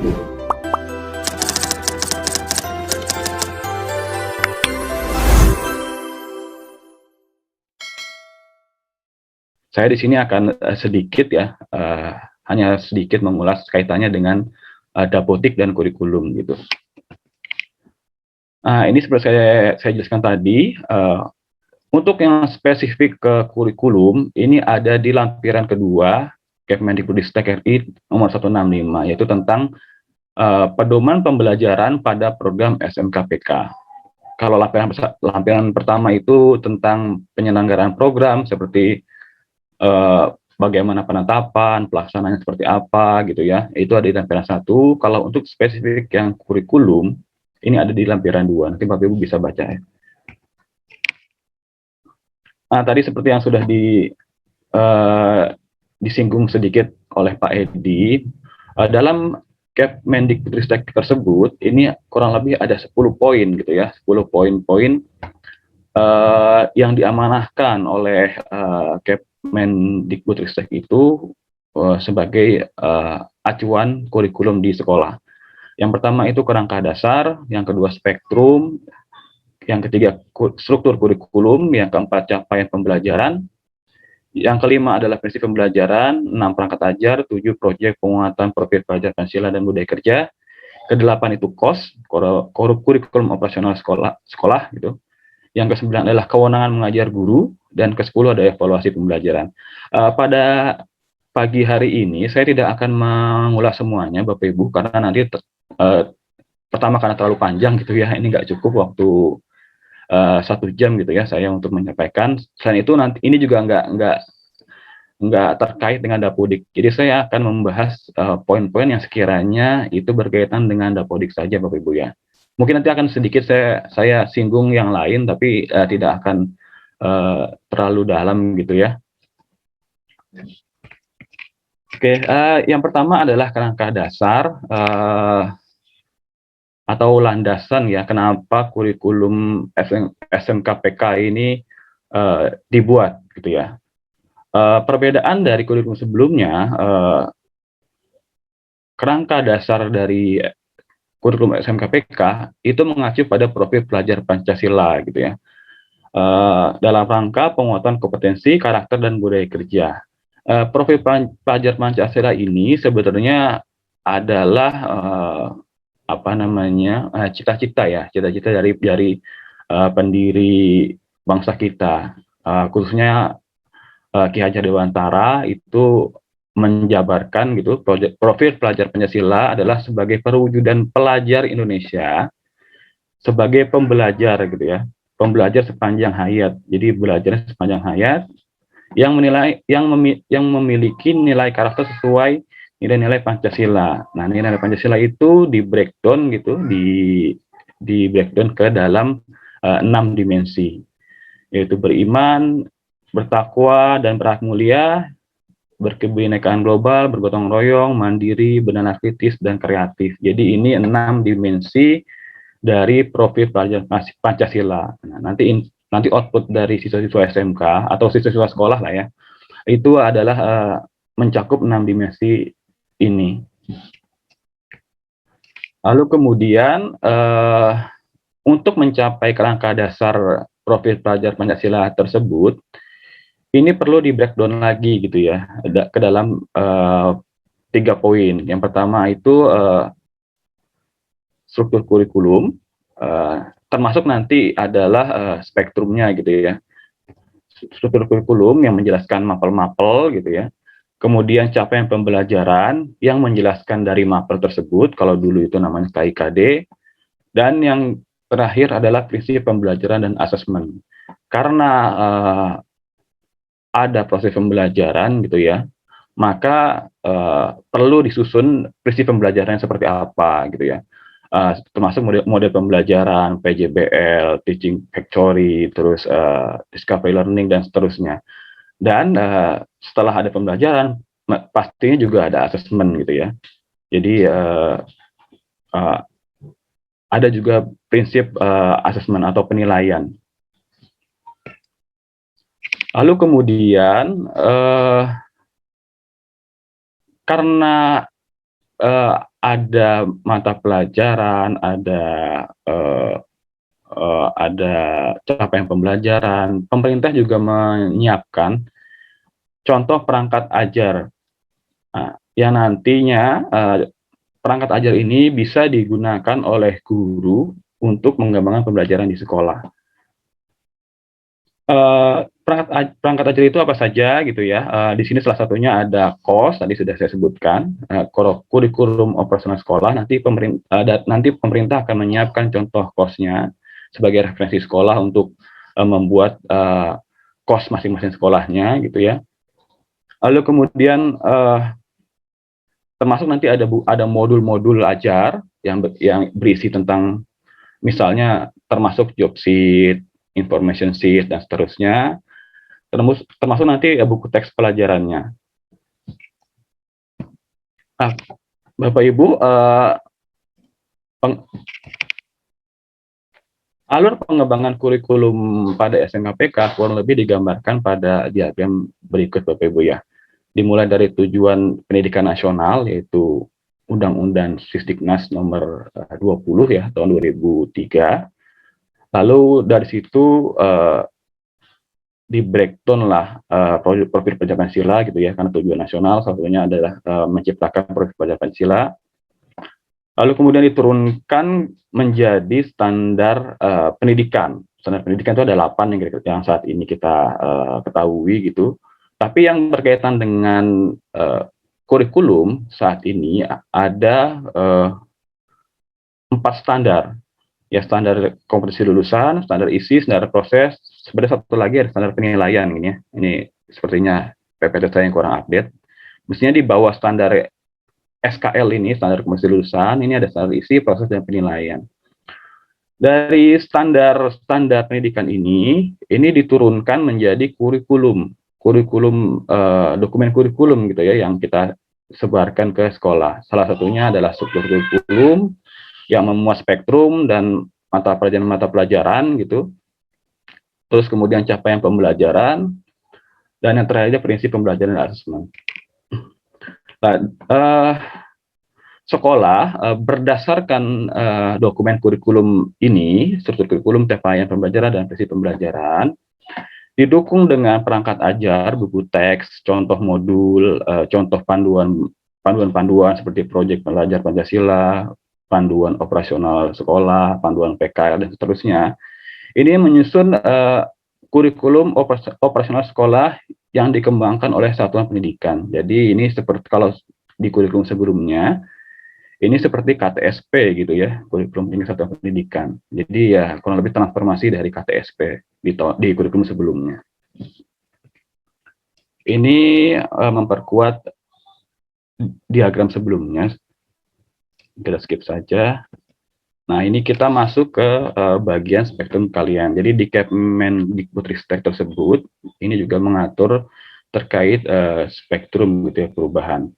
Saya di sini akan sedikit ya, hanya sedikit mengulas kaitannya dengan dapodik dan kurikulum gitu. Ini seperti saya jelaskan tadi, untuk yang spesifik ke kurikulum, ini ada di lampiran kedua Kemendikbudristek RI nomor 165, yaitu tentang pedoman pembelajaran pada program SMKPK. Kalau lampiran pertama itu tentang penyelenggaraan program seperti bagaimana penetapan, pelaksanaannya seperti apa gitu ya. Itu ada di lampiran 1. Kalau untuk spesifik yang kurikulum, ini ada di lampiran 2. Nanti Bapak Ibu bisa baca ya. Tadi seperti yang sudah disinggung sedikit oleh Pak Edi, dalam Kemendikbudristek tersebut, ini kurang lebih ada 10 poin gitu ya, 10 poin-poin yang diamanahkan oleh Kemendikbudristek itu sebagai acuan kurikulum di sekolah. Yang pertama itu kerangka dasar, yang kedua spektrum, yang ketiga struktur kurikulum, yang keempat capaian pembelajaran, yang kelima adalah prinsip pembelajaran, 6 perangkat ajar, 7 proyek penguatan profil pelajar Pancasila dan budaya kerja, ke-8 itu KOS, kurikulum operasional sekolah gitu. Yang ke-9 adalah kewenangan mengajar guru, dan ke-10 ada evaluasi pembelajaran. Pada pagi hari ini saya tidak akan mengulas semuanya Bapak Ibu, karena nanti pertama karena terlalu panjang gitu ya, ini nggak cukup waktu 1 jam gitu ya saya untuk menyampaikan. Selain itu nanti ini juga nggak terkait dengan dapodik. Jadi saya akan membahas poin-poin yang sekiranya itu berkaitan dengan dapodik saja Bapak Ibu ya. Mungkin nanti akan sedikit saya singgung yang lain, tapi tidak akan terlalu dalam gitu ya. Oke, yang pertama adalah kerangka dasar atau landasan ya, kenapa kurikulum SMKPK ini dibuat gitu ya. Perbedaan dari kurikulum sebelumnya, kerangka dasar dari kurikulum SMKPK itu mengacu pada profil pelajar Pancasila gitu ya, dalam rangka penguatan kompetensi, karakter, dan budaya kerja. Profil pelajar Pancasila ini sebetulnya adalah cita-cita dari pendiri bangsa kita, khususnya Ki Hajar Dewantara itu menjabarkan gitu, profil pelajar Pancasila adalah sebagai perwujudan pelajar Indonesia sebagai pembelajar gitu ya, pembelajar sepanjang hayat. Jadi belajar sepanjang hayat yang memiliki nilai karakter sesuai nilai-nilai Pancasila. Nah, nilai Pancasila itu di breakdown gitu, di breakdown ke dalam 6 dimensi, yaitu beriman, bertakwa dan berakhlak mulia, berkebinekaan global, bergotong royong, mandiri, benar kritis, dan kreatif. Jadi ini 6 dimensi dari profil pelajar Pancasila. Nah, nanti output dari siswa-siswa SMK atau siswa-siswa sekolah lah ya, itu adalah mencakup 6 dimensi ini. Lalu kemudian untuk mencapai kerangka dasar profil pelajar Pancasila tersebut, ini perlu di breakdown lagi gitu ya, ke dalam 3 poin. Yang pertama itu struktur kurikulum, termasuk nanti adalah spektrumnya gitu ya. Struktur kurikulum yang menjelaskan mapel-mapel gitu ya. Kemudian capaian pembelajaran yang menjelaskan dari mapel tersebut, kalau dulu itu namanya KIKD. Dan yang terakhir adalah prinsip pembelajaran dan asesmen. Karena ada proses pembelajaran gitu ya, maka perlu disusun prinsip pembelajaran seperti apa gitu ya. Termasuk model pembelajaran, PJBL, Teaching Factory, terus Discovery Learning, dan seterusnya. Dan setelah ada pembelajaran, pastinya juga ada asesmen gitu ya. Jadi ada juga prinsip asesmen atau penilaian. Lalu kemudian karena ada mata pelajaran, ada capaian pembelajaran. Pemerintah juga menyiapkan contoh perangkat ajar. Nah, yang nantinya perangkat ajar ini bisa digunakan oleh guru untuk mengembangkan pembelajaran di sekolah. Perangkat ajar itu apa saja gitu ya. Di sini salah satunya ada KOS, tadi sudah saya sebutkan, kurikulum operasional sekolah. Nanti pemerintah akan menyiapkan contoh KOS-nya sebagai referensi sekolah untuk membuat KOS masing-masing sekolahnya gitu ya. Lalu kemudian termasuk nanti ada modul-modul ajar yang berisi tentang misalnya termasuk job sheet, information sheet dan seterusnya. Termasuk nanti buku teks pelajarannya. Nah, Bapak Ibu, alur pengembangan kurikulum pada SMKPK kurang lebih digambarkan pada diagram berikut Bapak Ibu ya. Dimulai dari tujuan pendidikan nasional yaitu Undang-Undang Sisdiknas nomor 20 ya tahun 2003. Lalu dari situ di breakdown lah profil pelajar Pancasila gitu ya, karena tujuan nasional salah satunya adalah menciptakan profil pelajar Pancasila. Lalu kemudian diturunkan menjadi standar pendidikan. Standar pendidikan itu ada 8 yang saat ini kita ketahui gitu. Tapi yang berkaitan dengan kurikulum saat ini ada 4 standar. Ya, standar kompetensi lulusan, standar isi, standar proses, sebenarnya satu lagi ada standar penilaian ini ya. Ini sepertinya PPT saya yang kurang update. Mestinya di bawah standar SKL ini, standar kompetensi lulusan, ini ada standar isi, proses, dan penilaian. Dari standar pendidikan ini diturunkan menjadi kurikulum, dokumen kurikulum gitu ya, yang kita sebarkan ke sekolah. Salah satunya adalah struktur kurikulum, yang memuat spektrum dan mata pelajaran gitu. Terus kemudian capaian pembelajaran dan yang terakhir prinsip pembelajaran dan asesmen. Nah, sekolah berdasarkan dokumen kurikulum ini, struktur kurikulum, capaian pembelajaran dan prinsip pembelajaran, didukung dengan perangkat ajar, buku teks, contoh modul, contoh panduan seperti proyek belajar Pancasila, panduan operasional sekolah, panduan PKL, dan seterusnya. Ini menyusun kurikulum operasional sekolah yang dikembangkan oleh satuan pendidikan. Jadi ini seperti kalau di kurikulum sebelumnya, ini seperti KTSP gitu ya, kurikulum tingkat satuan pendidikan. Jadi ya kurang lebih transformasi dari KTSP di kurikulum sebelumnya. Ini memperkuat diagram sebelumnya. Kita skip saja. Nah, ini kita masuk ke bagian spektrum kalian. Jadi di Kemendikbudristek tersebut, ini juga mengatur terkait spektrum gitu ya, perubahan.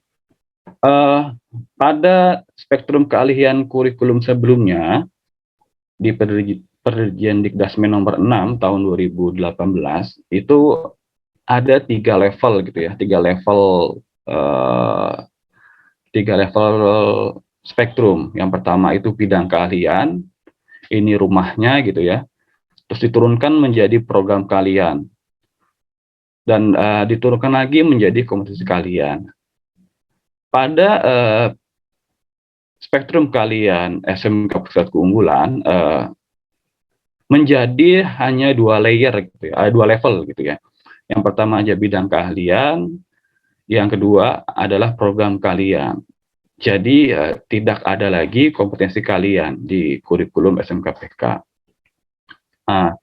Pada spektrum keahlian kurikulum sebelumnya, di Perjanjian Dikdasmen nomor 6 tahun 2018, itu ada 3 level gitu ya, 3 level spektrum. Yang pertama itu bidang keahlian, ini rumahnya gitu ya, terus diturunkan menjadi program kalian, dan diturunkan lagi menjadi kompetensi kalian. Pada spektrum kalian SMK Pusat Keunggulan menjadi hanya 2 layer gitu ya, 2 level gitu ya. Yang pertama aja bidang keahlian, yang kedua adalah program kalian. Jadi tidak ada lagi kompetensi kalian di kurikulum SMKPK. Nah,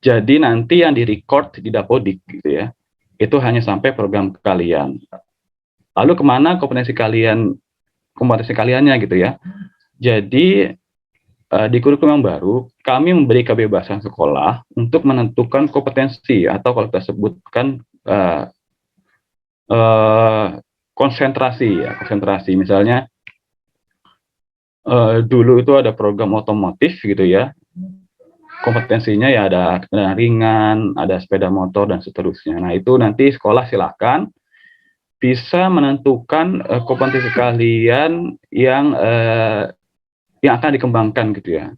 jadi nanti yang direcord di Dapodik gitu ya, itu hanya sampai program kalian. Lalu kemana kompetensi kaliannya gitu ya. Jadi di kurikulum yang baru, kami memberi kebebasan sekolah untuk menentukan kompetensi atau kalau kita sebutkan konsentrasi. Misalnya dulu itu ada program otomotif gitu ya, kompetensinya ya ada kendaraan ringan, ada sepeda motor dan seterusnya. Nah itu nanti sekolah silakan bisa menentukan kompetensi kalian yang akan dikembangkan gitu ya.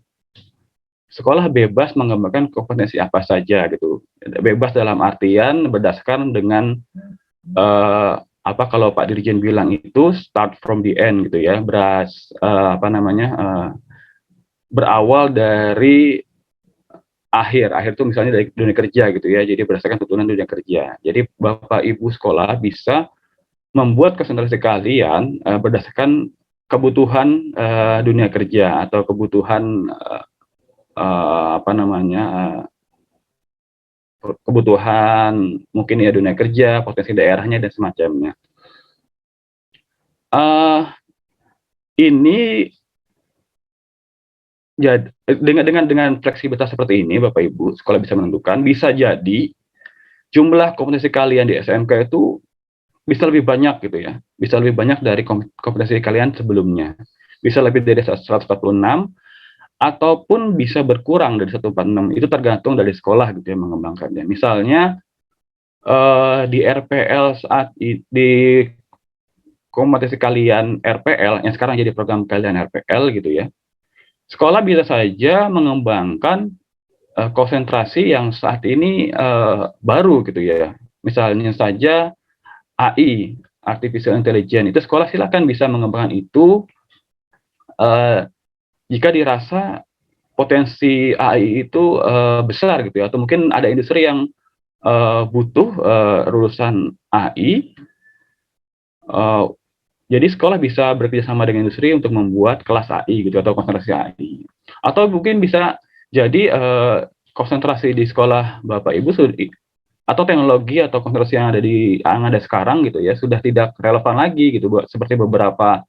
Sekolah bebas mengembangkan kompetensi apa saja gitu. Bebas dalam artian berdasarkan dengan apa kalau Pak Dirjen bilang itu start from the end gitu ya. Berawal dari akhir itu misalnya dari dunia kerja gitu ya. Jadi berdasarkan tuntunan dunia kerja. Jadi Bapak Ibu sekolah bisa membuat konsentrasi kalian berdasarkan kebutuhan dunia kerja atau kebutuhan kebutuhan mungkin ya dunia kerja, potensi daerahnya dan semacamnya. Ini jadi dengan fleksibilitas seperti ini, Bapak Ibu, sekolah bisa menentukan, bisa jadi jumlah kompetensi kalian di SMK itu bisa lebih banyak gitu ya, bisa lebih banyak dari kompetensi kalian sebelumnya, bisa lebih dari 146 ataupun bisa berkurang dari 146. Itu tergantung dari sekolah gitu ya mengembangkannya. Misalnya di RPL di kompetensi kalian RPL yang sekarang jadi program kalian RPL gitu ya, sekolah bisa saja mengembangkan konsentrasi yang saat ini baru gitu ya. Misalnya saja AI, Artificial Intelligence, itu sekolah silakan bisa mengembangkan itu jika dirasa potensi AI itu besar gitu ya, atau mungkin ada industri yang butuh lulusan AI. Jadi sekolah bisa bekerjasama dengan industri untuk membuat kelas AI gitu atau konsentrasi AI. Atau mungkin bisa jadi konsentrasi di sekolah Bapak Ibu atau teknologi atau konsentrasi yang ada sekarang gitu ya sudah tidak relevan lagi gitu, seperti beberapa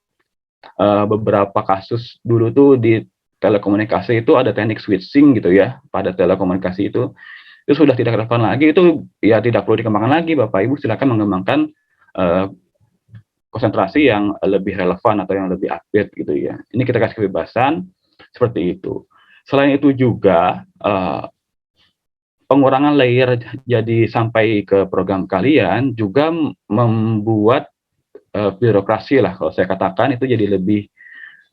kasus dulu tuh di telekomunikasi itu ada teknik switching gitu ya, pada telekomunikasi itu sudah tidak relevan lagi, itu ya tidak perlu dikembangkan lagi. Bapak Ibu silakan mengembangkan konsentrasi yang lebih relevan atau yang lebih update gitu ya. Ini kita kasih kebebasan seperti itu. Selain itu juga pengurangan layer jadi sampai ke program kalian juga membuat birokrasi lah kalau saya katakan itu jadi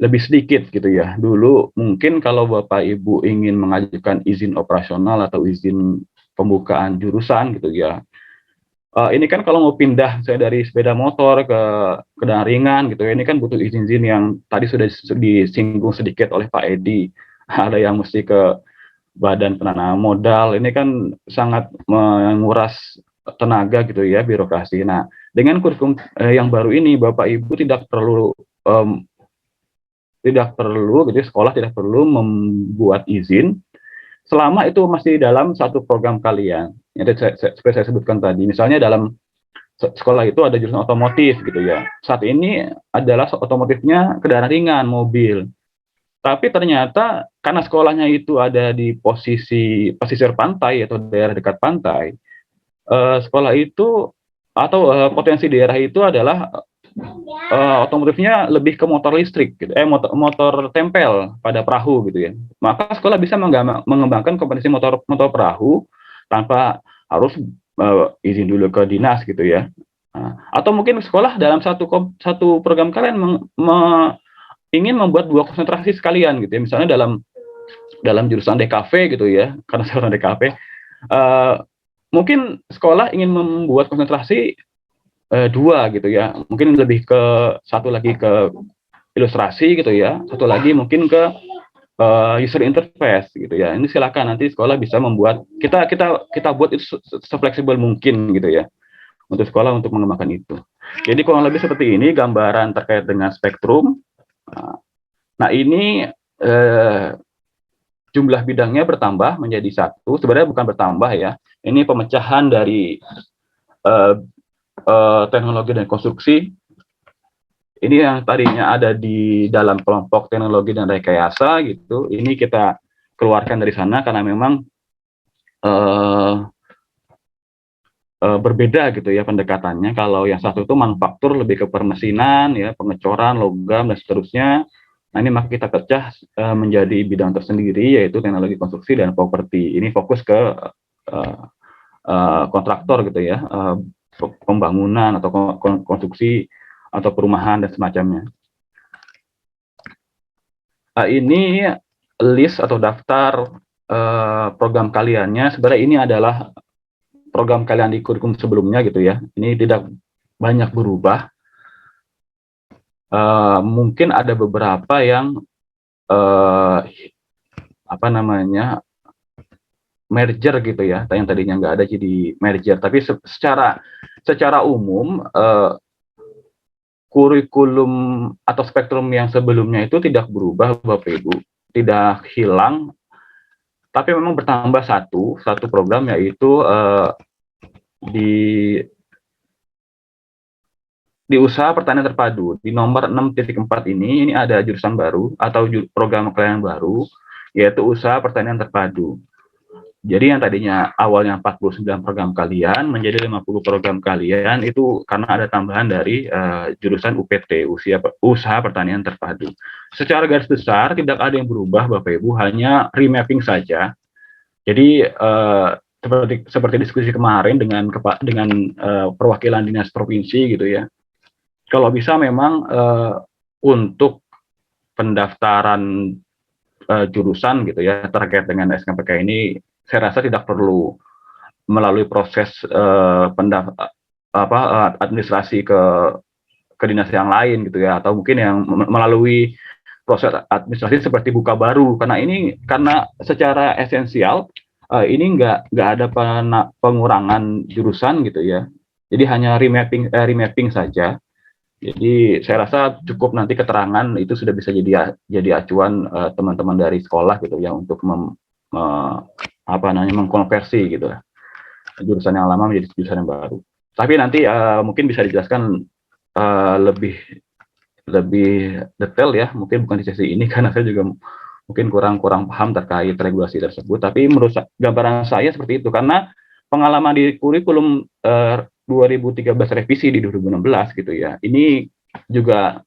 lebih sedikit gitu ya. Dulu mungkin kalau Bapak Ibu ingin mengajukan izin operasional atau izin pembukaan jurusan gitu ya, ini kan kalau mau pindah saya dari sepeda motor ke kendaraan ringan gitu ya, ini kan butuh izin-izin yang tadi sudah disinggung sedikit oleh Pak Edi. Ada yang mesti ke Badan Penanaman Modal, ini kan sangat menguras tenaga gitu ya, birokrasi. Nah, dengan kurikulum yang baru ini, Bapak Ibu gitu, sekolah tidak perlu membuat izin selama itu masih dalam satu program kalian. Seperti saya sebutkan tadi, misalnya dalam sekolah itu ada jurusan otomotif gitu ya. Saat ini adalah otomotifnya kendaraan ringan, mobil. Tapi ternyata karena sekolahnya itu ada di posisi pesisir pantai atau daerah dekat pantai, sekolah itu atau potensi daerah itu adalah otomotifnya lebih ke motor listrik, gitu. Motor tempel pada perahu gitu ya. Maka sekolah bisa mengembangkan kompetensi motor perahu tanpa harus izin dulu ke dinas gitu ya. Atau mungkin sekolah dalam satu program kalian ingin membuat dua konsentrasi sekalian gitu ya. Misalnya dalam jurusan DKV gitu ya, karena saya orang DKV, mungkin sekolah ingin membuat konsentrasi dua gitu ya, mungkin lebih ke satu lagi ke ilustrasi gitu ya, satu lagi mungkin ke user interface gitu ya. Ini silakan nanti sekolah bisa membuat, kita buat itu sefleksibel mungkin gitu ya untuk sekolah untuk mengembangkan itu. Jadi kurang lebih seperti ini gambaran terkait dengan spektrum. Nah ini jumlah bidangnya bertambah menjadi satu, sebenarnya bukan bertambah ya, ini pemecahan dari teknologi dan konstruksi. Ini yang tadinya ada di dalam kelompok teknologi dan rekayasa gitu, ini kita keluarkan dari sana karena memang berbeda gitu ya pendekatannya. Kalau yang satu itu manufaktur lebih ke permesinan ya, pengecoran, logam dan seterusnya. Nah ini maka kita pecah menjadi bidang tersendiri yaitu teknologi konstruksi dan properti. Ini fokus ke kontraktor gitu ya, pembangunan atau konstruksi atau perumahan dan semacamnya. Ini list atau daftar program kaliannya. Sebenarnya ini adalah program kalian di kurikulum sebelumnya gitu ya. Ini tidak banyak berubah. Mungkin ada beberapa yang apa namanya merger gitu ya, yang tadinya nggak ada jadi merger. Tapi secara umum kurikulum atau spektrum yang sebelumnya itu tidak berubah, Bapak Ibu, tidak hilang, tapi memang bertambah satu program, yaitu di usaha pertanian terpadu di nomor 6.4 ini ada jurusan baru atau program kalian baru, yaitu usaha pertanian terpadu. Jadi yang tadinya awalnya 49 program kalian menjadi 50 program kalian, itu karena ada tambahan dari jurusan UPT, usaha pertanian terpadu. Secara garis besar tidak ada yang berubah, Bapak Ibu, hanya remapping saja. Jadi seperti diskusi kemarin dengan perwakilan dinas provinsi gitu ya. Kalau bisa memang untuk pendaftaran jurusan gitu ya terkait dengan SKPK ini, saya rasa tidak perlu melalui proses administrasi ke dinas yang lain gitu ya, atau mungkin yang melalui proses administrasi seperti buka baru, karena secara esensial ini nggak ada pengurangan jurusan gitu ya, jadi hanya remapping saja. Jadi saya rasa cukup nanti keterangan itu sudah bisa jadi acuan teman-teman dari sekolah gitu ya, untuk mengkonversi gitu ya, jurusan yang lama menjadi jurusan yang baru. Tapi nanti mungkin bisa dijelaskan lebih detail ya, mungkin bukan di sesi ini karena saya juga mungkin kurang paham terkait regulasi tersebut. Tapi menurut gambaran saya seperti itu, karena pengalaman di kurikulum 2013 revisi di 2016 gitu ya, ini juga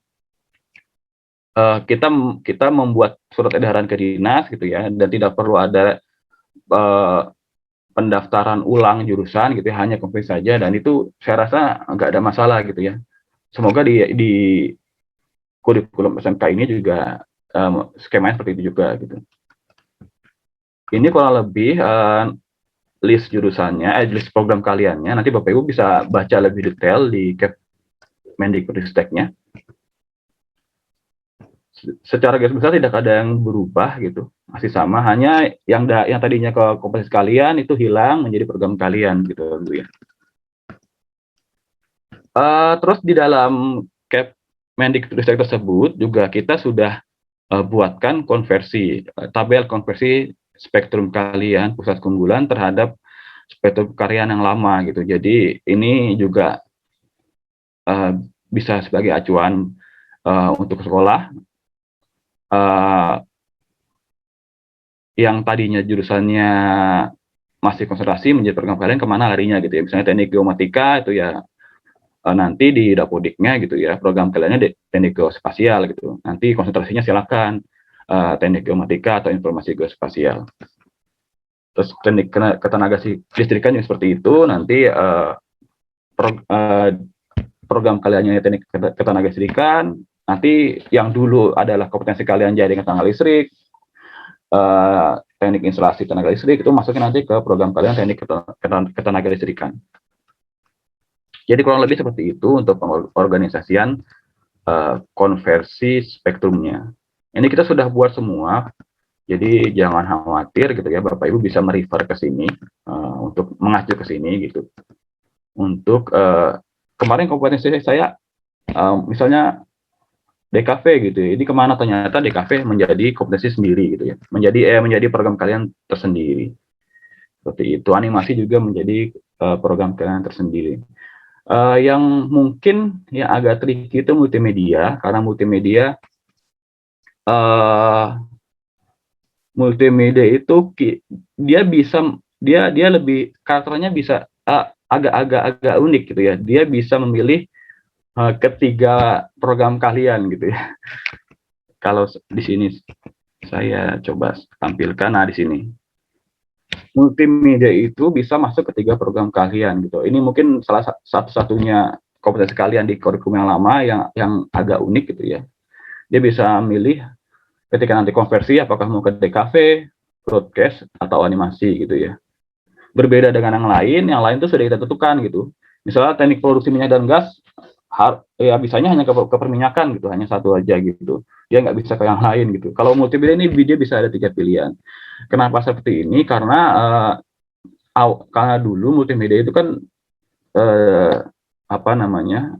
kita membuat surat edaran ke dinas gitu ya, dan tidak perlu ada pendaftaran ulang jurusan gitu ya, hanya konversi saja, dan itu saya rasa nggak ada masalah gitu ya. Semoga di kurikulum SMK ini juga skemanya seperti itu juga gitu. Ini kurang lebih list jurusannya, list program kaliannya. Nanti Bapak Ibu bisa baca lebih detail di Kemendikbudristeknya. Secara garis besar tidak ada yang berubah gitu, masih sama, hanya yang tadinya ke kompetensi kalian itu hilang menjadi program kalian gitu Bu ya. Terus di dalam Kemendikbudristek tersebut juga kita sudah buatkan tabel konversi spektrum kalian pusat keunggulan terhadap spektrum kalian yang lama gitu. Jadi ini juga bisa sebagai acuan untuk sekolah yang tadinya jurusannya masih konsentrasi menjadi program kalian, kemana larinya gitu ya. Misalnya teknik geomatika itu ya nanti di Dapodiknya gitu ya, program kaliannya teknik geospasial gitu. Nanti konsentrasinya silakan teknik geomatika atau informasi geospasial. Terus teknik ketenaga listrikan juga seperti itu, nanti program kaliannya teknik ketenaga listrikan, nanti yang dulu adalah kompetensi kalian jaringan tenaga listrik, teknik instalasi tenaga listrik, itu masukin nanti ke program kalian teknik ketenaga listrikan. Jadi kurang lebih seperti itu untuk pengorganisasian konversi spektrumnya. Ini kita sudah buat semua, jadi jangan khawatir gitu ya, Bapak Ibu bisa merefer ke sini untuk mengacu ke sini gitu. Untuk kemarin kompetensi saya misalnya DKV gitu ya, ini kemana, ternyata DKV menjadi kompetensi sendiri gitu ya, menjadi program kalian tersendiri. Seperti itu. Animasi juga menjadi program kalian tersendiri. Yang mungkin yang agak tricky itu multimedia, karena multimedia itu dia lebih, karakternya bisa agak unik gitu ya. Dia bisa memilih ketiga program kalian gitu ya. Kalau di sini saya coba tampilkan, nah di sini. multimedia itu bisa masuk ke 3 program kalian gitu. Ini mungkin salah satu-satunya kompetensi kalian di kurikulum yang lama yang agak unik gitu ya. Dia bisa milih ketika nanti konversi apakah mau ke DKV, broadcast atau animasi gitu ya. Berbeda dengan yang lain itu sudah kita tentukan gitu. Misalnya teknik produksi minyak dan gas, ya bisanya hanya ke perminyakan gitu, hanya satu aja gitu. Dia nggak bisa ke yang lain gitu. Kalau multimedia ini dia bisa ada 3 pilihan. Kenapa seperti ini? Karena dulu multimedia itu kan eh, apa namanya,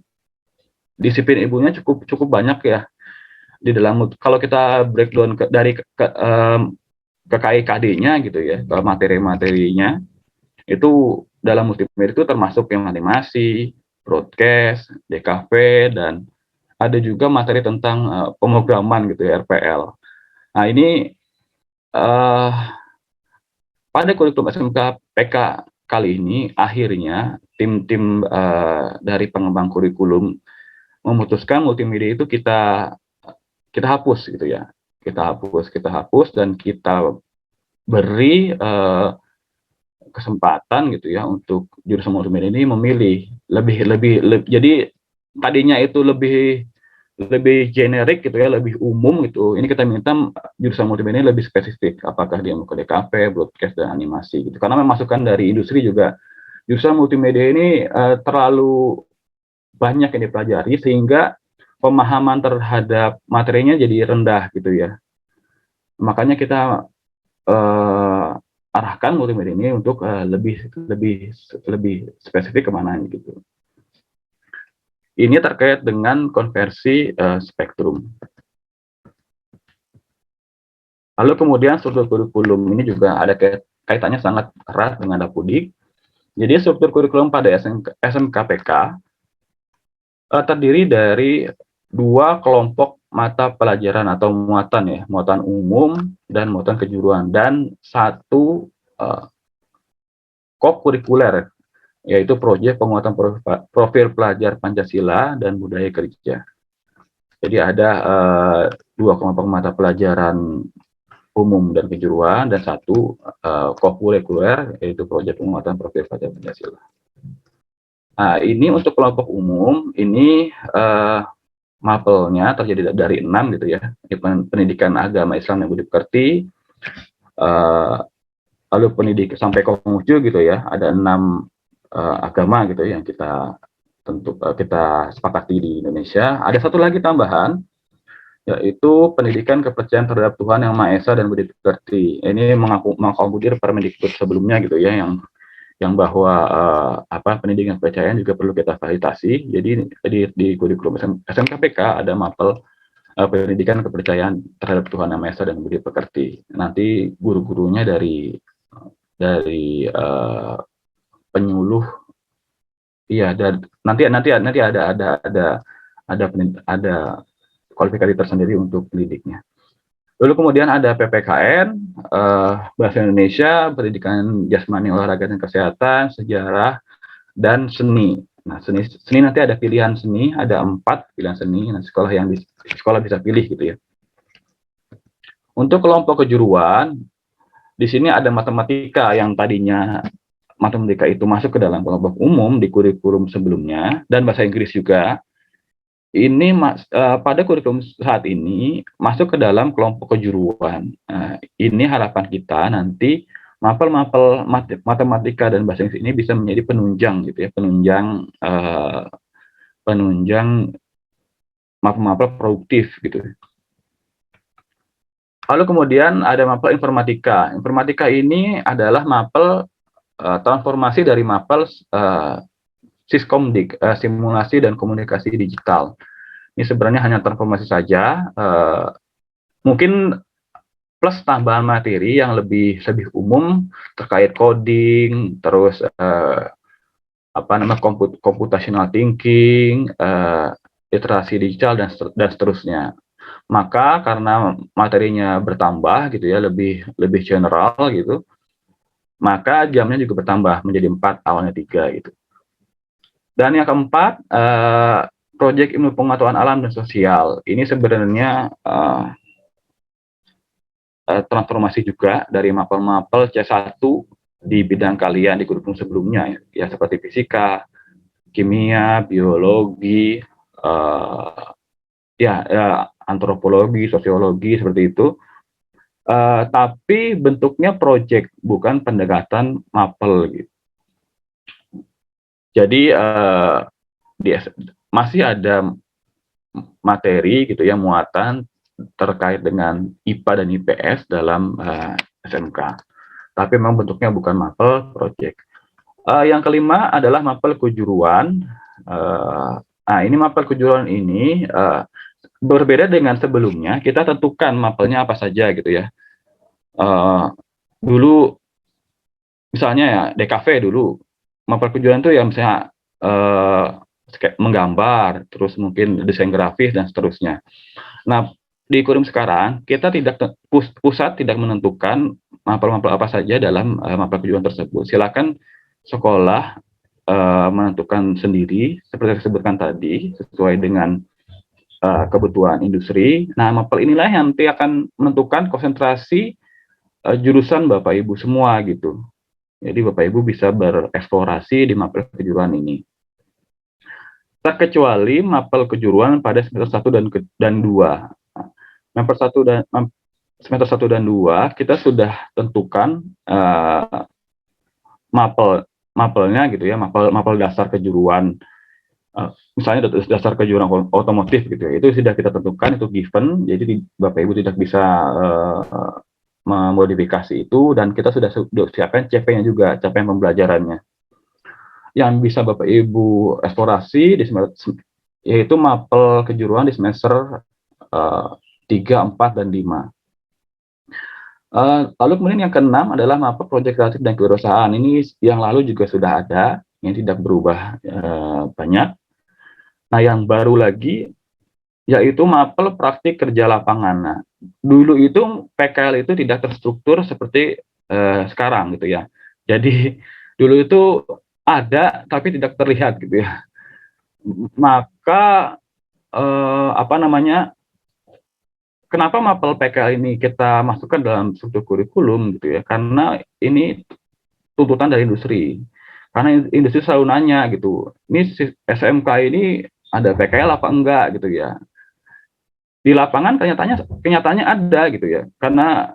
disiplin ilmunya cukup cukup banyak ya di dalam. Kalau kita breakdown dari ke KIKD-nya gitu ya, ke materi-materinya itu dalam multimedia itu termasuk yang animasi, broadcast, DKV, dan ada juga materi tentang pemrograman gitu ya, RPL. Nah ini uh, pada kurikulum SMK PK kali ini akhirnya tim-tim dari pengembang kurikulum memutuskan multimedia itu kita hapus gitu ya, kita hapus dan kita beri kesempatan gitu ya untuk jurusan multimedia ini memilih lebih, jadi tadinya itu lebih lebih generik gitu ya, lebih umum gitu. Ini kita minta jurusan multimedia lebih spesifik, apakah dia mau ke DKV, broadcast, dan animasi gitu. Karena masukan dari industri juga, jurusan multimedia ini terlalu banyak yang dipelajari sehingga pemahaman terhadap materinya jadi rendah gitu ya. Makanya kita arahkan multimedia ini untuk lebih lebih lebih spesifik kemana gitu. Ini terkait dengan konversi spektrum. Lalu kemudian struktur kurikulum ini juga ada kaitannya sangat erat dengan Dapudik. Jadi struktur kurikulum pada SMKPK terdiri dari 2 kelompok mata pelajaran atau muatan ya, muatan umum dan muatan kejuruan, dan 1 kurikuler, yaitu proyek penguatan profil pelajar Pancasila dan budaya kerja. Jadi ada 2 kelompok mata pelajaran umum dan kejuruan, dan 1 kurikuler, yaitu proyek penguatan profil pelajar Pancasila. Nah, ini untuk kelompok umum ini mapelnya terdiri dari 6 gitu ya. Pendidikan agama Islam yang budi pekerti, lalu pendidik sampai Konghucu gitu ya. Ada 6 agama gitu yang kita sepakati di Indonesia. Ada 1 lagi tambahan, yaitu pendidikan kepercayaan terhadap Tuhan Yang Maha Esa dan budi pekerti. Ini mengakomodir Permendikbud sebelumnya gitu ya, yang bahwa pendidikan kepercayaan juga perlu kita validasi. Jadi di kurikulum SMKPK ada mapel pendidikan kepercayaan terhadap Tuhan Yang Maha Esa dan budi pekerti. Nanti guru-gurunya dari penyuluh, iya, dan nanti ada kualifikasi tersendiri untuk pendidiknya. Lalu kemudian ada PPKN, Bahasa Indonesia, Pendidikan Jasmani, Olahraga dan Kesehatan, Sejarah, dan Seni. Nah, seni nanti ada pilihan seni, ada 4 pilihan seni. Nah, sekolah bisa pilih gitu ya. Untuk kelompok kejuruan, di sini ada matematika yang tadinya matematika itu masuk ke dalam kelompok umum di kurikulum sebelumnya, dan bahasa Inggris juga. Ini pada kurikulum saat ini masuk ke dalam kelompok kejuruan. Ini harapan kita nanti mapel-mapel matematika dan bahasa Inggris ini bisa menjadi penunjang gitu ya, penunjang mapel-mapel produktif gitu. Lalu kemudian ada mapel informatika. Informatika ini adalah mapel transformasi dari mapel Siskomdik, simulasi dan komunikasi digital. Ini sebenarnya hanya transformasi saja, mungkin plus tambahan materi yang lebih umum terkait coding, terus computational thinking, literasi digital, dan seterusnya. Maka karena materinya bertambah gitu ya, lebih general gitu, maka jamnya juga bertambah menjadi 4, awalnya 3 gitu. Dan yang keempat, proyek ilmu pengetahuan alam dan sosial. Ini sebenarnya transformasi juga dari mapel-mapel C1 di bidang kalian di kurikulum sebelumnya ya, seperti fisika, kimia, biologi, ya antropologi, sosiologi seperti itu. Tapi bentuknya project bukan pendekatan mapel gitu. Jadi masih ada materi gitu ya, muatan terkait dengan IPA dan IPS dalam SMK. Tapi memang bentuknya bukan mapel project. Yang kelima adalah mapel kejuruan. Nah, ini mapel kejuruan ini berbeda dengan sebelumnya. Kita tentukan mapelnya apa saja gitu ya. Dulu misalnya ya DKV dulu, mapel kejuruan itu ya misalnya menggambar, terus mungkin desain grafis dan seterusnya. Nah, di kurikulum sekarang kita tidak pusat tidak menentukan mapel-mapel apa saja dalam mapel kejuruan tersebut. Silakan sekolah menentukan sendiri seperti yang disebutkan tadi sesuai dengan kebutuhan industri. Nah, mapel inilah yang nanti akan menentukan konsentrasi jurusan Bapak Ibu semua gitu. Jadi Bapak Ibu bisa bereksplorasi di mapel kejuruan ini. Terkecuali mapel kejuruan pada semester 1 dan 2. Semester 1 dan 2 kita sudah tentukan mapelnya gitu ya, mapel dasar kejuruan. Misalnya dasar kejuruan otomotif gitu ya, itu sudah kita tentukan, itu given, jadi Bapak Ibu tidak bisa memodifikasi itu, dan kita sudah siapkan CV-nya juga, capaian pembelajarannya. Yang bisa Bapak Ibu eksplorasi yaitu mapel kejuruan di semester 3, 4, dan 5. Lalu kemudian yang keenam adalah mapel proyek kreatif dan kewirausahaan. Ini yang lalu juga sudah ada, yang tidak berubah banyak. Nah, yang baru lagi yaitu mapel praktik kerja lapangan. Nah, dulu itu PKL itu tidak terstruktur seperti sekarang gitu ya. Jadi dulu itu ada tapi tidak terlihat gitu ya. Maka kenapa mapel PKL ini kita masukkan dalam struktur kurikulum gitu ya? Karena ini tuntutan dari industri. Karena industri selalu nanya gitu, ini SMK ini ada PKL apa enggak gitu ya. Di lapangan kenyataannya ada gitu ya. Karena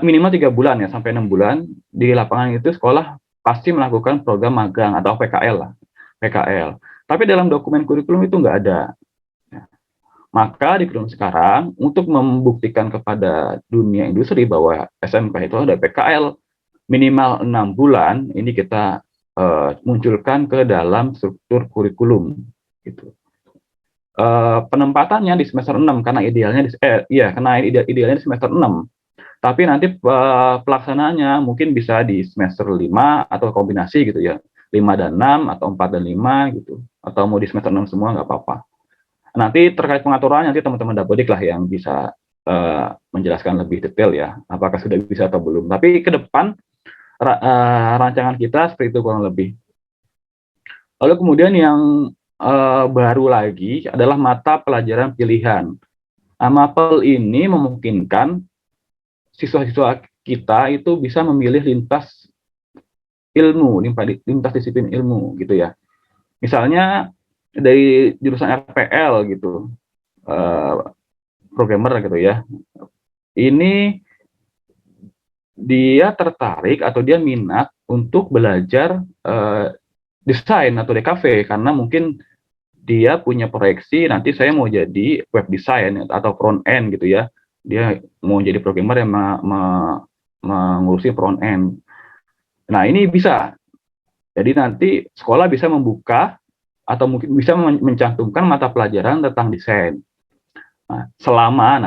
minimal 3 bulan ya, sampai 6 bulan di lapangan itu sekolah pasti melakukan program magang atau PKL lah. PKL. Tapi dalam dokumen kurikulum itu enggak ada. Maka di kurikulum sekarang, untuk membuktikan kepada dunia industri bahwa SMK itu ada PKL minimal 6 bulan, ini kita munculkan ke dalam struktur kurikulum. Gitu. Penempatannya di semester 6, karena idealnya idealnya di semester 6. Tapi nanti pelaksanaannya mungkin bisa di semester 5 atau kombinasi gitu ya. 5 dan 6 atau 4 dan 5 gitu. Atau mau di semester 6 semua nggak apa-apa. Nanti terkait pengaturan, nanti teman-teman Dapodik lah yang bisa menjelaskan lebih detail ya, apakah sudah bisa atau belum. Tapi ke depan rancangan kita seperti itu kurang lebih. Lalu kemudian yang baru lagi adalah mata pelajaran pilihan. Nah, mapel ini memungkinkan siswa-siswa kita itu bisa memilih lintas ilmu, lintas disiplin ilmu gitu ya. Misalnya dari jurusan RPL gitu, programmer gitu ya. Ini dia tertarik atau dia minat untuk belajar desain atau DKV karena mungkin dia punya proyeksi nanti saya mau jadi web design atau front end gitu ya. Dia mau jadi programmer yang mengurusi front end. Nah, ini bisa. Jadi nanti sekolah bisa membuka atau mungkin bisa mencantumkan mata pelajaran tentang desain. Nah, selama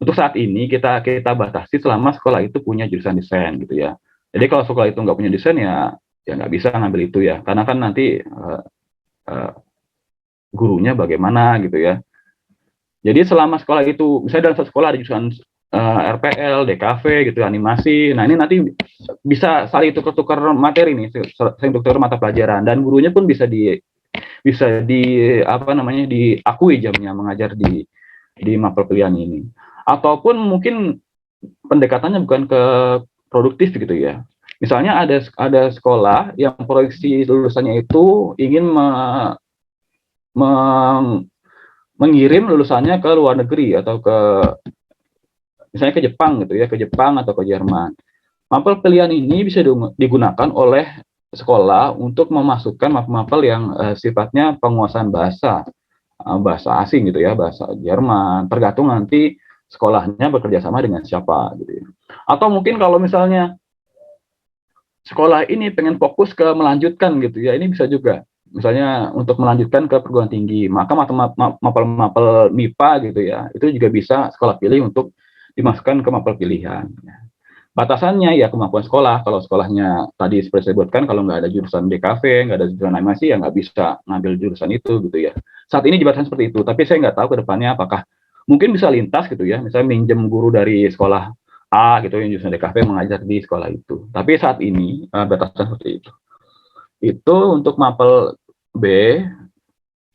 untuk saat ini kita batasi selama sekolah itu punya jurusan desain gitu ya. Jadi kalau sekolah itu nggak punya desain ya nggak bisa ngambil itu ya, karena kan nanti gurunya bagaimana gitu ya. Jadi selama sekolah itu, misalnya dalam satu sekolah ada jurusan RPL, DKV gitu, animasi. Nah, ini nanti bisa saling tukar-tukar materi nih, saling tukar mata pelajaran, dan gurunya pun bisa diakui jamnya mengajar di mapel pilihan ini. Ataupun mungkin pendekatannya bukan ke produktif gitu ya. Misalnya ada sekolah yang proyeksi lulusannya itu ingin me- mengirim lulusannya ke luar negeri atau ke misalnya ke Jepang gitu ya, ke Jepang atau ke Jerman. Mapel pilihan ini bisa digunakan oleh sekolah untuk memasukkan mapel-mapel yang sifatnya penguasaan bahasa asing gitu ya, bahasa Jerman. Tergantung nanti sekolahnya bekerja sama dengan siapa gitu ya. Atau mungkin kalau misalnya sekolah ini pengen fokus ke melanjutkan gitu ya, ini bisa juga. Misalnya untuk melanjutkan ke perguruan tinggi, maka mapel-mapel MIPA gitu ya, itu juga bisa sekolah pilih untuk dimasukkan ke mapel pilihan. Batasannya ya kemampuan sekolah. Kalau sekolahnya tadi seperti saya sebutkan, kalau nggak ada jurusan DKV, nggak ada jurusan animasi, ya nggak bisa ngambil jurusan itu gitu ya. Saat ini dibatasi seperti itu, tapi saya nggak tahu ke depannya apakah mungkin bisa lintas gitu ya, misalnya minjem guru dari sekolah A gitu yang jurusan DKV mengajar di sekolah itu. Tapi saat ini batasan seperti itu. Itu untuk mapel B,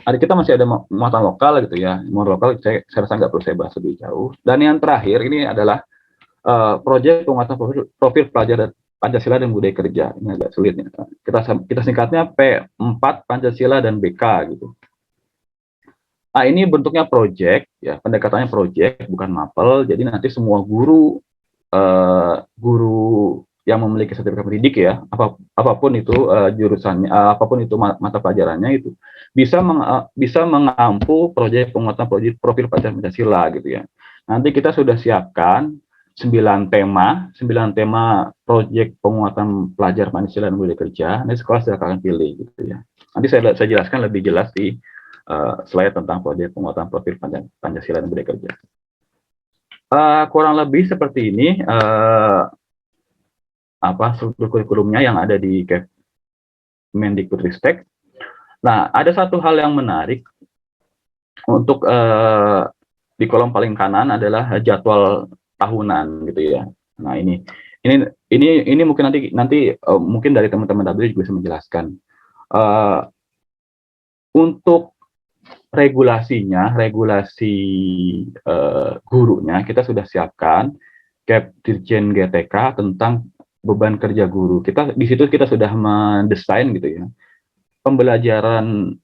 ada kita masih ada muatan lokal gitu ya. Muatan lokal saya rasa nggak perlu saya bahas lebih jauh. Dan yang terakhir ini adalah proyek penguatan profil pelajar Pancasila dan budaya kerja. Ini agak sulit nih. Kita singkatnya P4 Pancasila dan BK gitu. Nah, ini bentuknya proyek ya, pendekatannya proyek bukan mapel. Jadi nanti semua guru yang memiliki sertifikat pendidik ya, apapun itu jurusannya, apapun itu mata pelajarannya itu bisa mengampu proyek penguatan profil pelajar Pancasila gitu ya. Nanti kita sudah siapkan 9 tema proyek penguatan pelajar Pancasila dan budaya kerja. Nanti sekolah silakan pilih gitu ya. Nanti saya jelaskan lebih jelas di slide tentang proyek penguatan profil Pancasila dan budaya kerja. Kurang lebih seperti ini struktur kurikulumnya yang ada di Kemendikbudristek. Nah, ada satu hal yang menarik untuk di kolom paling kanan adalah jadwal tahunan gitu ya. Nah, ini mungkin nanti mungkin dari teman-teman W juga bisa menjelaskan. Untuk regulasi gurunya kita sudah siapkan Dirjen GTK tentang beban kerja guru. Di situ kita sudah mendesain gitu ya. Pembelajaran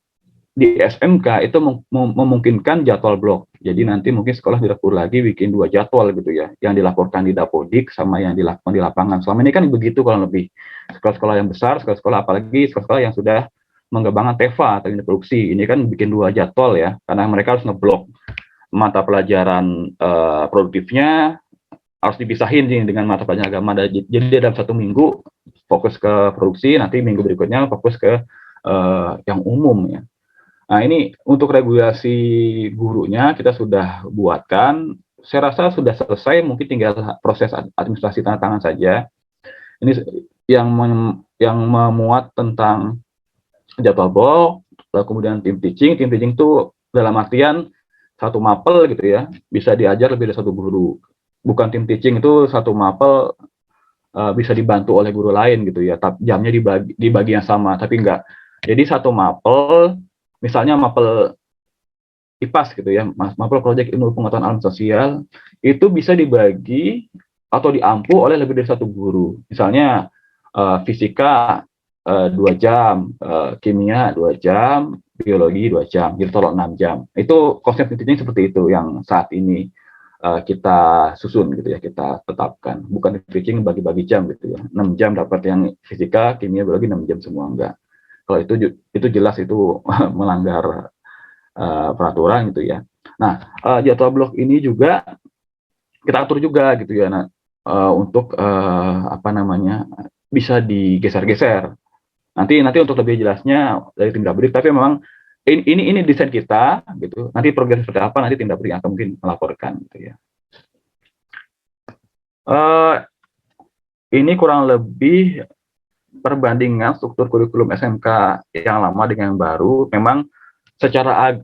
di SMK itu memungkinkan jadwal blok. Jadi nanti mungkin sekolah tidak perlu lagi bikin 2 jadwal gitu ya, yang dilaporkan di Dapodik sama yang dilakukan di lapangan. Selama ini kan begitu kalau lebih sekolah-sekolah yang besar, sekolah-sekolah apalagi sekolah-sekolah yang sudah mengembangkan TEFA atau unit produksi. Ini kan bikin 2 jadwal ya, karena mereka harus ngeblok mata pelajaran produktifnya harus dipisahin nih dengan mata pelajaran agama. Jadi dalam 1 minggu fokus ke produksi, nanti minggu berikutnya fokus ke yang umum ya. Nah, ini untuk regulasi gurunya kita sudah buatkan. Saya rasa sudah selesai, mungkin tinggal proses administrasi tanda tangan saja. Ini yang memuat tentang jadwal blok, kemudian tim teaching. Tim teaching itu dalam artian satu mapel gitu ya, bisa diajar lebih dari 1 guru. Bukan tim teaching itu satu mapel bisa dibantu oleh guru lain gitu ya, jamnya dibagi yang sama, tapi enggak. Jadi satu mapel, misalnya mapel IPAS gitu ya, mapel proyek ilmu pengetahuan alam sosial, itu bisa dibagi atau diampu oleh lebih dari 1 guru. Misalnya fisika 2 jam, kimia 2 jam, biologi 2 jam, jadi total 6 jam. Itu konsep teaching seperti itu yang saat ini kita susun gitu ya, kita tetapkan. Bukan teaching bagi-bagi jam gitu ya. 6 jam dapat yang fisika, kimia, biologi 6 jam semua, enggak. Kalau itu jelas itu melanggar peraturan gitu ya. Nah, jadwal blok ini juga kita atur juga gitu ya. Nah, untuk bisa digeser-geser. Nanti untuk lebih jelasnya dari tim Dabrik, tapi memang ini desain kita gitu. Nanti progres seperti apa nanti tim Dabrik akan mungkin melaporkan gitu ya. Ini kurang lebih perbandingan struktur kurikulum SMK yang lama dengan yang baru. Memang secara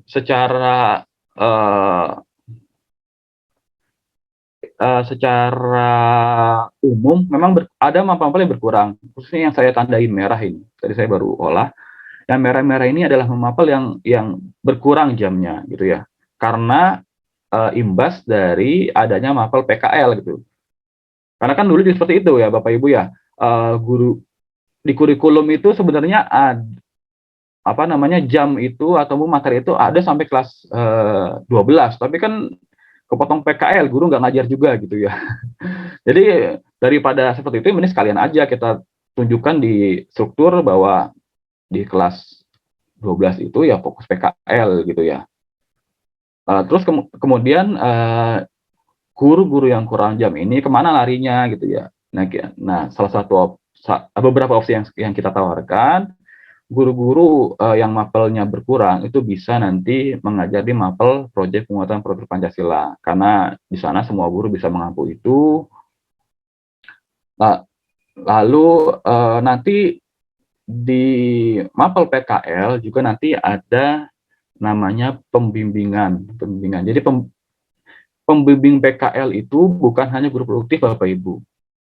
umum memang ada mapel-mapel yang berkurang, khususnya yang saya tandain merah ini. Tadi saya baru olah. Yang merah-merah ini adalah mapel yang berkurang jamnya gitu ya. Karena imbas dari adanya mapel PKL gitu. Karena kan dulu seperti itu ya Bapak Ibu ya. guru di kurikulum itu sebenarnya apa namanya jam itu atau materi itu ada sampai kelas 12, tapi kan kepotong PKL, guru nggak ngajar juga gitu ya. Jadi daripada seperti itu, ini sekalian aja kita tunjukkan di struktur bahwa di kelas 12 itu ya fokus PKL gitu ya. Terus kemudian guru-guru yang kurang jam ini kemana larinya gitu ya. Nah salah satu beberapa opsi yang kita tawarkan, guru-guru yang mapelnya berkurang itu bisa nanti mengajar di mapel proyek penguatan produk Pancasila, karena di sana semua guru bisa mengampu itu. Lalu nanti di mapel PKL juga nanti ada namanya pembimbingan. Jadi pembimbing PKL itu bukan hanya guru produktif Bapak Ibu.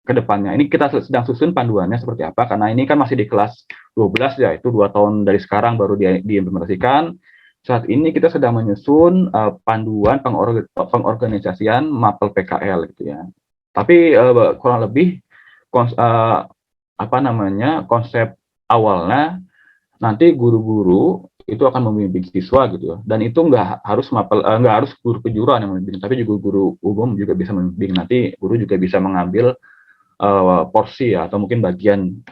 Ke depannya ini kita sedang susun panduannya seperti apa, karena ini kan masih di kelas 12 ya, itu 2 tahun dari sekarang baru diimplementasikan. Saat ini kita sedang menyusun panduan pengorganisasian mapel PKL gitu ya. Tapi kurang lebih apa namanya konsep awalnya nanti guru-guru itu akan membimbing siswa gitu ya, dan itu nggak harus nggak harus guru kejuruan yang membimbing, tapi juga guru umum juga bisa membimbing. Nanti guru juga bisa mengambil porsi ya, atau mungkin bagian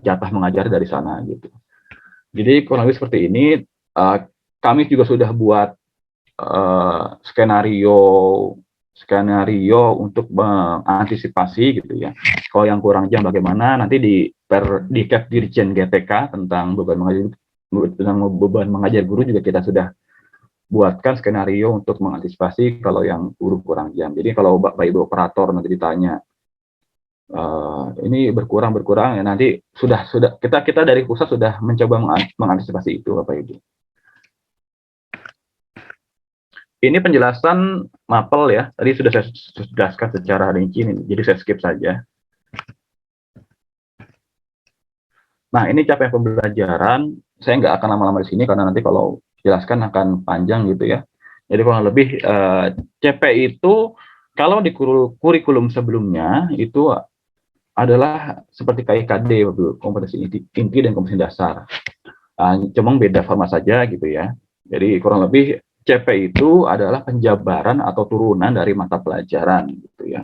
jatah mengajar dari sana gitu. Jadi kurang lebih seperti ini. Kami juga sudah buat skenario untuk mengantisipasi gitu ya. Kalau yang kurang jam bagaimana, nanti di Cap Dirjen GTK tentang beban mengajar guru juga kita sudah buatkan skenario untuk mengantisipasi kalau yang guru kurang jam. Jadi kalau Bapak Ibu operator nanti ditanya ini berkurang ya, nanti sudah kita dari pusat sudah mencoba mengantisipasi itu Bapak Ibu. Ini penjelasan mapel ya, tadi sudah saya jelaskan secara rinci, jadi saya skip saja. Nah, ini capaian pembelajaran, saya nggak akan lama-lama di sini karena nanti kalau jelaskan akan panjang gitu ya. Jadi kurang lebih CP itu kalau di kurikulum sebelumnya itu adalah seperti KIKD, kompetensi inti dan kompetensi dasar. Cuma beda format saja gitu ya. Jadi kurang lebih CP itu adalah penjabaran atau turunan dari mata pelajaran gitu ya.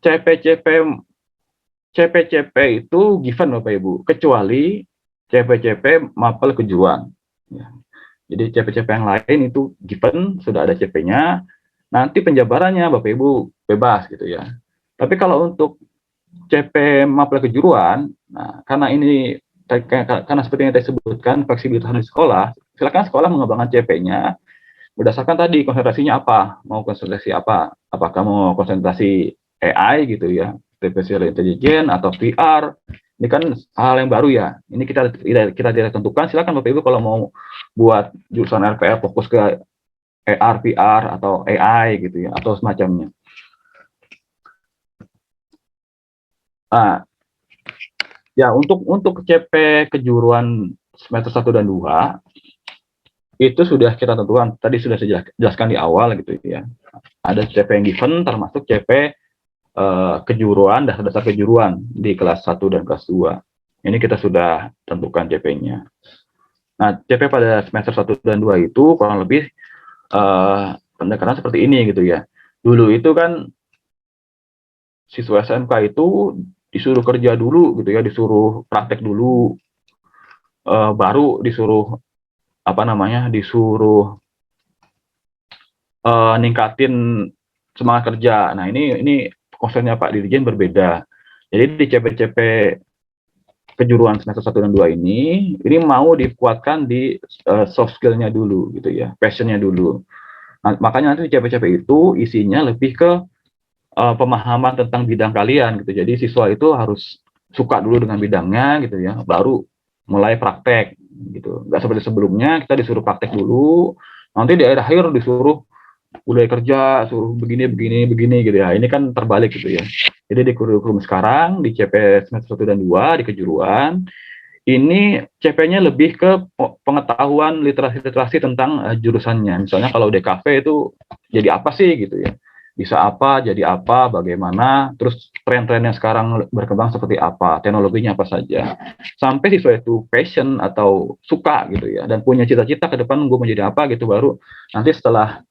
CP itu given Bapak Ibu, kecuali CP mapel kejuruan. Ya. Jadi CP yang lain itu given, sudah ada CP-nya, nanti penjabarannya Bapak Ibu bebas gitu ya. Tapi kalau untuk CP mapel kejuruan, nah, karena seperti yang saya sebutkan fleksibilitas di sekolah, silakan sekolah mengembangkan CP-nya berdasarkan tadi konsentrasinya apa, mau konsentrasi apa, apakah mau konsentrasi AI gitu ya, artificial intelligence atau VR. Ini kan hal yang baru ya. Ini kita tidak tentukan. Silakan Bapak Ibu kalau mau buat jurusan RPL fokus ke AR, VR atau AI gitu ya, atau semacamnya. Nah, ya untuk CP kejuruan semester 1 dan 2 itu sudah kita tentukan, tadi sudah saya jelaskan di awal gitu ya. Ada CP yang given termasuk CP kejuruan, dasar-dasar kejuruan di kelas 1 dan kelas 2. Ini kita sudah tentukan CP-nya. Nah, CP pada semester 1 dan 2 itu kurang lebih pendekatan seperti ini gitu ya. Dulu itu kan siswa SMK itu disuruh kerja dulu gitu ya, disuruh praktek dulu, baru disuruh disuruh ningkatin semangat kerja. Nah, ini konsepnya Pak Dirjen berbeda. Jadi di CP-CP kejuruan semester 1 dan 2 ini mau dikuatkan di soft skill-nya dulu gitu ya, passion-nya dulu. Nah, makanya nanti di CP-CP itu isinya lebih ke pemahaman tentang bidang kalian gitu. Jadi siswa itu harus suka dulu dengan bidangnya gitu ya, baru mulai praktek gitu. Nggak seperti sebelumnya kita disuruh praktek dulu, nanti di akhir disuruh udah kerja, suruh begini gitu ya. Ini kan terbalik gitu ya. Jadi di kurikulum sekarang di CP semester 1 dan 2 di kejuruan ini CP-nya lebih ke pengetahuan literasi tentang jurusannya. Misalnya kalau DKV itu jadi apa sih gitu ya. bisa apa, jadi apa, bagaimana, terus tren-tren yang sekarang berkembang seperti apa, teknologinya apa saja, sampai siswa itu passion atau suka gitu ya, dan punya cita-cita ke depan gue menjadi apa gitu, baru nanti setelah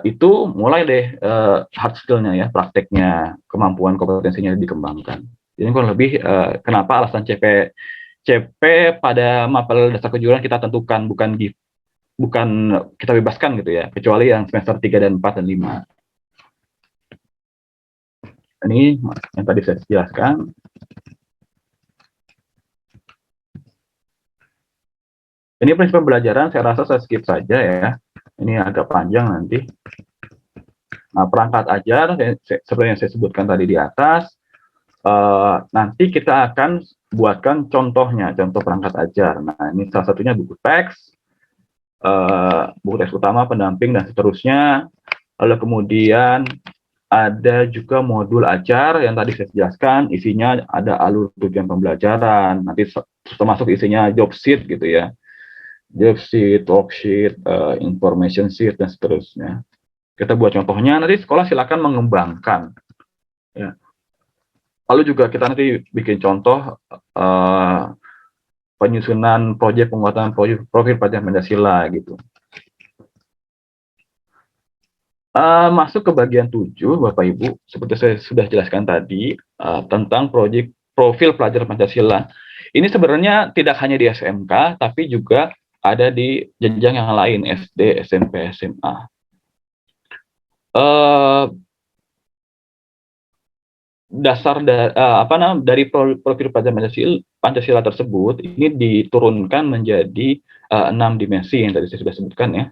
itu mulai deh hard skill-nya ya, prakteknya, kemampuan kompetensinya dikembangkan. Jadi kurang lebih kenapa alasan CP pada mapel dasar kejuruan kita tentukan, bukan kita bebaskan gitu ya, kecuali yang semester 3 dan 4 dan 5. Ini yang tadi saya jelaskan. Ini prinsip pembelajaran, saya rasa saya skip saja ya. Ini agak panjang nanti. Nah, perangkat ajar, seperti yang saya sebutkan tadi di atas, nanti kita akan buatkan contohnya, contoh perangkat ajar. Nah, ini salah satunya buku teks utama, pendamping, dan seterusnya. Lalu kemudian ada juga modul ajar yang tadi saya jelaskan, isinya ada alur tujuan pembelajaran, nanti termasuk isinya job sheet gitu ya, job sheet, worksheet, information sheet, dan seterusnya. Kita buat contohnya, nanti sekolah silakan mengembangkan. Ya. Lalu juga kita nanti bikin contoh penyusunan proyek penguatan profil pelajar Pancasila gitu. Masuk ke bagian 7, Bapak Ibu, seperti saya sudah jelaskan tadi, tentang proyek profil pelajar Pancasila. Ini sebenarnya tidak hanya di SMK, tapi juga ada di jenjang yang lain, SD, SMP, SMA. Dari profil pelajar Pancasila tersebut, ini diturunkan menjadi 6 dimensi yang tadi saya sudah sebutkan ya.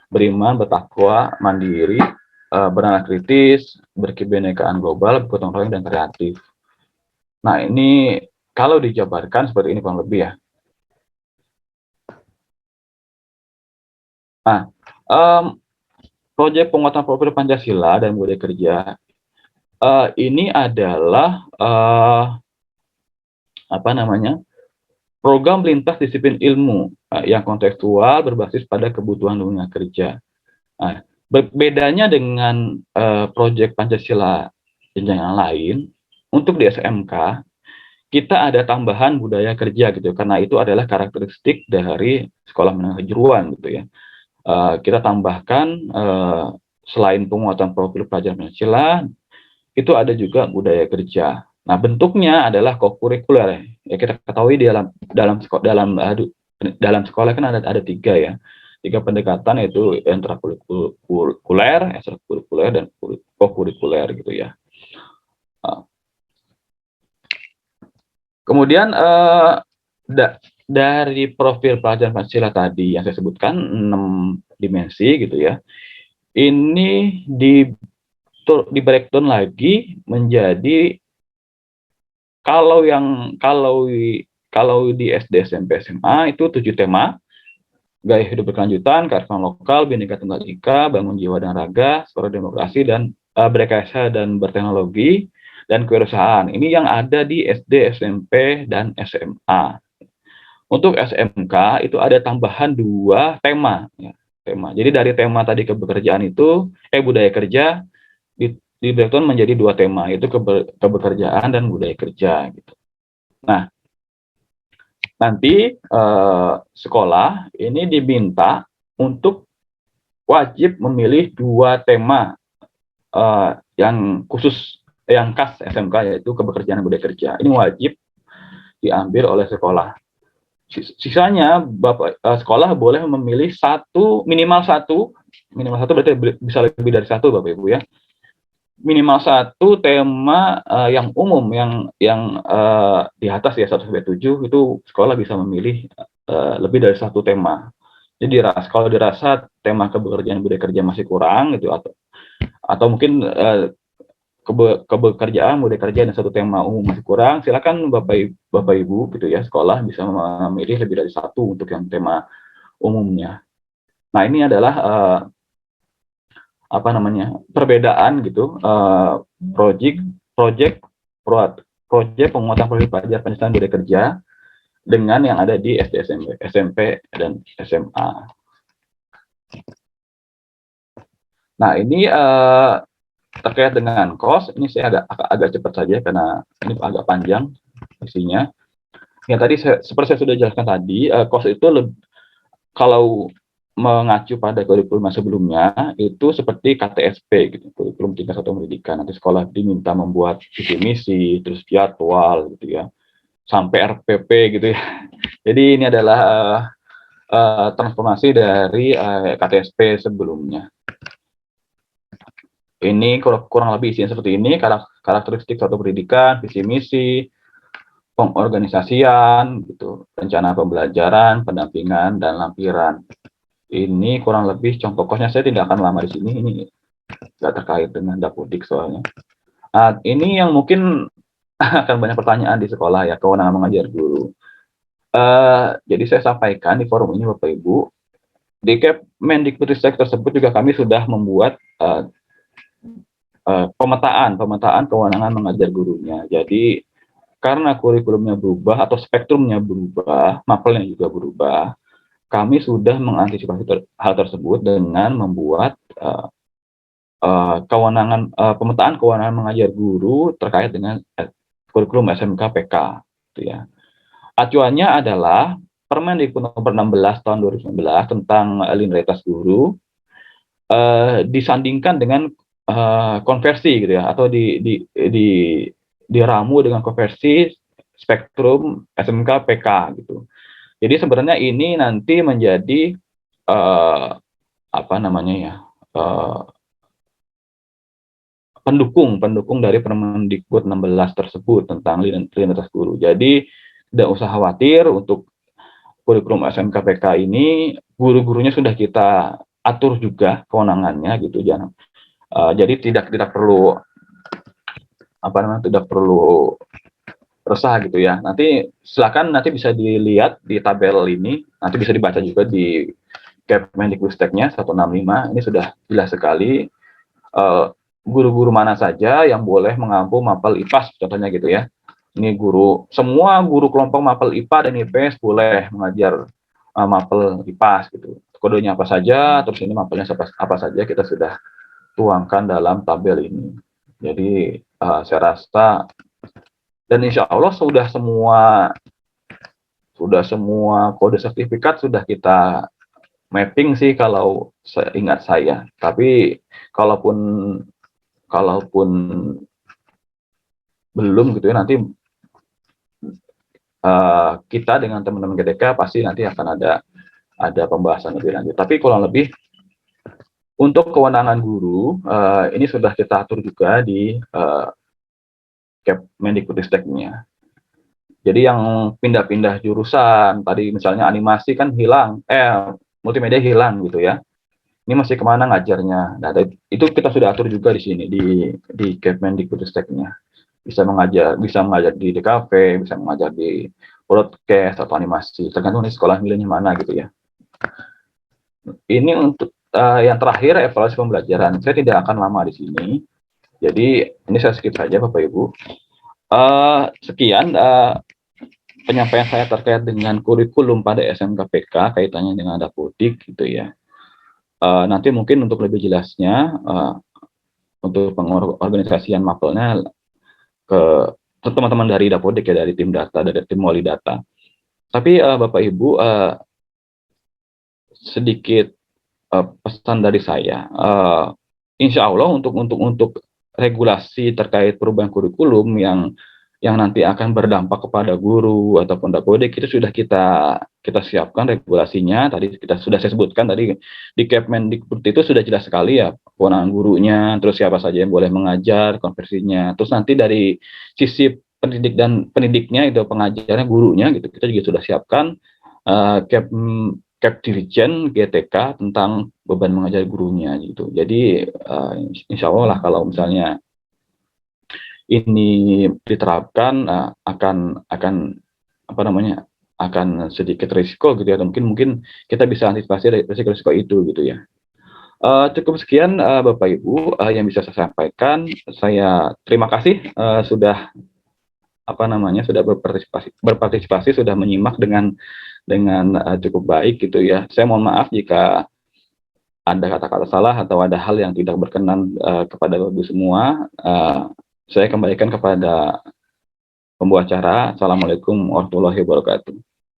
Beriman, bertakwa, mandiri, beranak kritis, berkebinekaan global, bergotong royong, dan kreatif. Nah, ini kalau dijabarkan seperti ini kurang lebih ya. Nah, proyek penguatan profil Pancasila dan budaya kerja ini adalah program lintas disiplin ilmu yang kontekstual berbasis pada kebutuhan dunia kerja. Nah, bedanya dengan proyek Pancasila jenjang yang lain, untuk di SMK kita ada tambahan budaya kerja gitu, karena itu adalah karakteristik dari sekolah menengah kejuruan gitu ya. Kita tambahkan selain penguatan profil pelajar Pancasila, itu ada juga budaya kerja. Nah, bentuknya adalah kokurikuler. Ya, kita ketahui di dalam sekolah kan ada 3 ya. 3 pendekatan, yaitu intrakurikuler, ekstrakurikuler, dan kokurikuler gitu ya. Kemudian dari profil pelajaran Pancasila tadi yang saya sebutkan 6 dimensi gitu ya. Ini di breakdown lagi menjadi kalau di SD, SMP, SMA itu 7 tema: gaya hidup berkelanjutan, kearifan lokal, Bhinneka Tunggal Ika, bangun jiwa dan raga, suara demokrasi, dan berkarya dan berteknologi, dan kewirausahaan. Ini yang ada di SD, SMP, dan SMA. Untuk SMK itu ada tambahan 2 tema. Ya, tema. Jadi dari tema tadi kebekerjaan itu, budaya kerja, di breakdown menjadi 2 tema, yaitu kebekerjaan dan budaya kerja. Gitu. Nah, nanti sekolah ini diminta untuk wajib memilih 2 tema yang khusus, yang khas SMK, yaitu kebekerjaan dan budaya kerja. Ini wajib diambil oleh sekolah. Sisanya sekolah boleh memilih minimal satu berarti bisa lebih dari 1 Bapak Ibu ya. Minimal 1 tema yang umum, yang di atas ya 1-7 itu sekolah bisa memilih lebih dari 1 tema. Jadi kalau dirasa tema kebekerjaan budaya kerja masih kurang gitu, atau mungkin kebekerjaan budaya kerja dan 1 tema umum masih kurang, silakan Bapak Ibu gitu ya, sekolah bisa memilih lebih dari 1 untuk yang tema umumnya. Nah, ini adalah perbedaan gitu, proyek penguatan profil pelajar Pancasila budaya kerja dengan yang ada di SD, SMP, dan SMA. Nah, ini terkait dengan cost, ini saya agak cepat saja karena ini agak panjang isinya. Yang tadi seperti saya sudah jelaskan tadi, cost itu kalau mengacu pada kurikulum sebelumnya itu seperti KTSP gitu, kurikulum tingkat satuan pendidikan. Nanti sekolah diminta membuat visi misi, terus jadwal gitu ya, sampai RPP gitu ya. Jadi ini adalah transformasi dari KTSP sebelumnya. Ini kurang lebih isinya seperti ini, karakteristik suatu pendidikan, visi misi, pengorganisasian, gitu, rencana pembelajaran, pendampingan, dan lampiran. Ini kurang lebih contoh kosnya, saya tidak akan lama di sini, ini nggak terkait dengan Dapodik soalnya. Ini yang mungkin akan banyak pertanyaan di sekolah ya, kewenangan mengajar guru. Jadi saya sampaikan di forum ini Bapak Ibu, di Kemendikbudristek tersebut juga kami sudah membuat pemetaan kewenangan mengajar gurunya. Jadi karena kurikulumnya berubah atau spektrumnya berubah, mapelnya juga berubah, kami sudah mengantisipasi hal tersebut dengan membuat pemetaan kewenangan mengajar guru terkait dengan kurikulum SMK PK. Gitu ya. Acuannya adalah Permendikbud nomor 16 tahun 2019 tentang linearitas guru, disandingkan dengan konversi gitu ya, atau diramu dengan konversi spektrum SMK PK gitu. Jadi sebenarnya ini nanti menjadi apa namanya ya, pendukung dari Permendikbud 16 tersebut tentang linearitas guru. Jadi tidak usah khawatir untuk kurikulum SMK PK ini, guru-gurunya sudah kita atur juga kewenangannya gitu, jangan. Jadi tidak perlu tidak perlu resah gitu ya. Nanti silakan nanti bisa dilihat di tabel ini, nanti bisa dibaca juga di Kemendikbudristeknya 165. Ini sudah jelas sekali guru-guru mana saja yang boleh mengampu mapel IPAS contohnya gitu ya. Ini semua guru kelompok mapel IPA dan IPS boleh mengajar mapel IPAS gitu. Kodenya apa saja, terus ini mapelnya apa saja kita sudah tuangkan dalam tabel ini. Jadi saya rasa dan insya Allah sudah semua kode sertifikat sudah kita mapping sih kalau ingat saya. Tapi kalaupun belum gitu ya, nanti kita dengan teman-teman GDK pasti nanti akan ada pembahasan lebih lanjut. Tapi kurang lebih untuk kewenangan guru ini sudah kita atur juga di Kemendikbudristeknya. Jadi yang pindah-pindah jurusan tadi misalnya animasi kan hilang, multimedia hilang gitu ya. Ini masih kemana ngajarnya? Nah, itu kita sudah atur juga di sini di Kemendikbudristeknya. Bisa mengajar di DKV, bisa mengajar di broadcast atau animasi, tergantung nih sekolah milihnya mana gitu ya. Ini untuk yang terakhir evaluasi pembelajaran. Saya tidak akan lama di sini, jadi ini saya skip saja Bapak Ibu. Sekian penyampaian saya terkait dengan kurikulum pada SMK PK kaitannya dengan Dapodik gitu ya. Nanti mungkin untuk lebih jelasnya untuk pengorganisasian mapelnya ke teman-teman dari Dapodik ya, dari tim data, dari tim wali data. Tapi Bapak Ibu, sedikit pesan dari saya. Insya Allah untuk regulasi terkait perubahan kurikulum yang nanti akan berdampak kepada guru ataupun Dapodik itu sudah kita siapkan regulasinya. Tadi saya sebutkan tadi di Kemendikbud itu sudah jelas sekali ya kewenangan gurunya, terus siapa saja yang boleh mengajar, konversinya. Terus nanti dari sisi pendidiknya itu pengajarnya gurunya gitu, kita juga sudah siapkan Dirjen GTK tentang beban mengajar gurunya gitu. Jadi insya Allah lah kalau misalnya ini diterapkan akan akan sedikit risiko gitu ya. Mungkin kita bisa antisipasi risiko itu gitu ya. Cukup sekian Bapak Ibu yang bisa saya sampaikan. Saya terima kasih sudah sudah berpartisipasi, sudah menyimak dengan cukup baik gitu ya. Saya mohon maaf jika ada kata-kata salah atau ada hal yang tidak berkenan kepada Bapak semua, saya kembalikan kepada pembawa acara. Assalamualaikum warahmatullahi wabarakatuh.